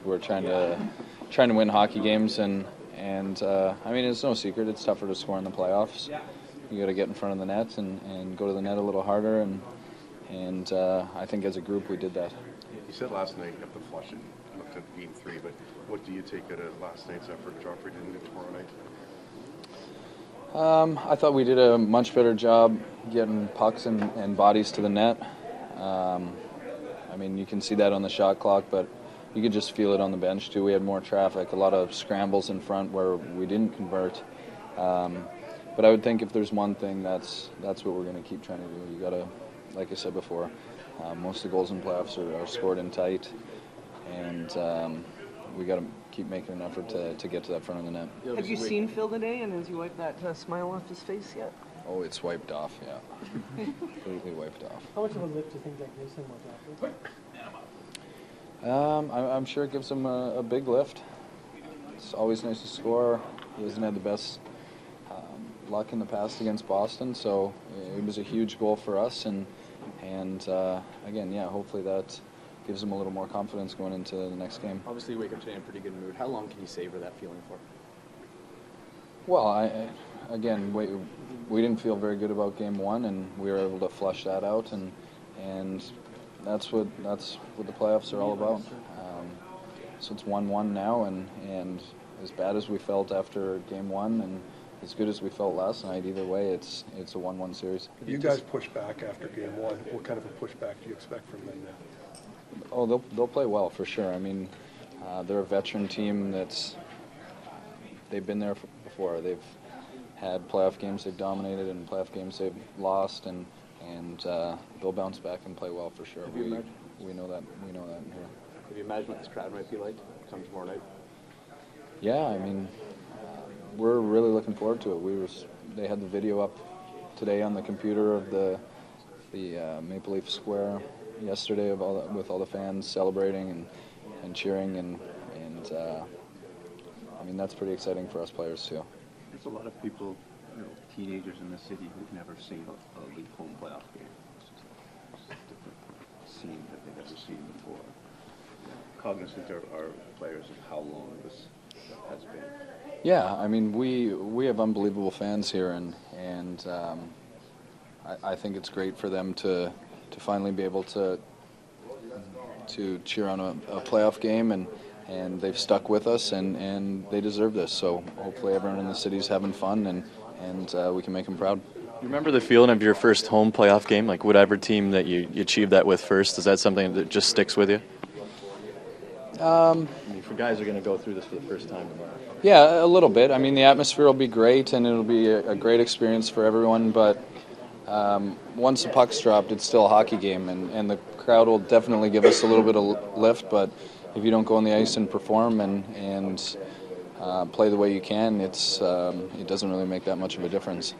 We're trying to win hockey games, and I mean, it's no secret it's tougher to score in the playoffs. You got to get in front of the net and go to the net a little harder, and I think as a group we did that. You said last night you have to flush it up to Game 3, but what do you take out of last night's effort Joffrey didn't do tomorrow night? I thought we did a much better job getting pucks and bodies to the net. I mean, you can see that on the shot clock, but you could just feel it on the bench too. We had more traffic, a lot of scrambles in front where we didn't convert. But I would think if there's one thing, that's what we're going to keep trying to do. You got to, like I said before, most of the goals in playoffs are scored in tight, and we got to keep making an effort to get to that front of the net. Have you seen Phil today, and has he wiped that smile off his face yet? Oh, it's wiped off, yeah. Completely wiped off. How much of a lift do you think that gives him with that? I'm sure it gives him a big lift. It's always nice to score. He hasn't had the best luck in the past against Boston, so it was a huge goal for us. And again, yeah, hopefully that gives him a little more confidence going into the next game. Obviously, you wake up today in a pretty good mood. How long can you savor that feeling for? Well, again, we didn't feel very good about Game 1, and we were able to flush that out, and that's what the playoffs are all about. So it's 1-1 now, and as bad as we felt after Game 1, and as good as we felt last night, either way, it's a 1-1 series. You guys push back after Game 1. What kind of a pushback do you expect from them now? Oh, they'll play well for sure. I mean, they're a veteran team they've been there before. They've had playoff games they've dominated and playoff games they've lost, and they'll bounce back and play well for sure. We know that in here. Have you imagined what this crowd might be like come tomorrow night? Yeah, I mean, we're really looking forward to it. They had the video up today on the computer of the Maple Leaf Square yesterday with all the fans celebrating and cheering, and I mean, that's pretty exciting for us players too. There's a lot of people, teenagers in the city who've never seen a league home playoff game. It's just a different scene that they've never seen before. Cognizant are players of how long this has been. Yeah, I mean, we have unbelievable fans here, and I think it's great for them to finally be able to cheer on a playoff game, and they've stuck with us, and they deserve this. So hopefully everyone in the city's having fun, and we can make them proud. You remember the feeling of your first home playoff game? Like whatever team that you achieved that with first, is that something that just sticks with you? I mean, for guys who are going to go through this for the first time tomorrow. Yeah, a little bit. I mean, the atmosphere will be great, and it'll be a great experience for everyone, but once the puck's dropped, it's still a hockey game, and the crowd will definitely give us a little bit of lift, but if you don't go on the ice and perform and play the way you can, it doesn't really make that much of a difference.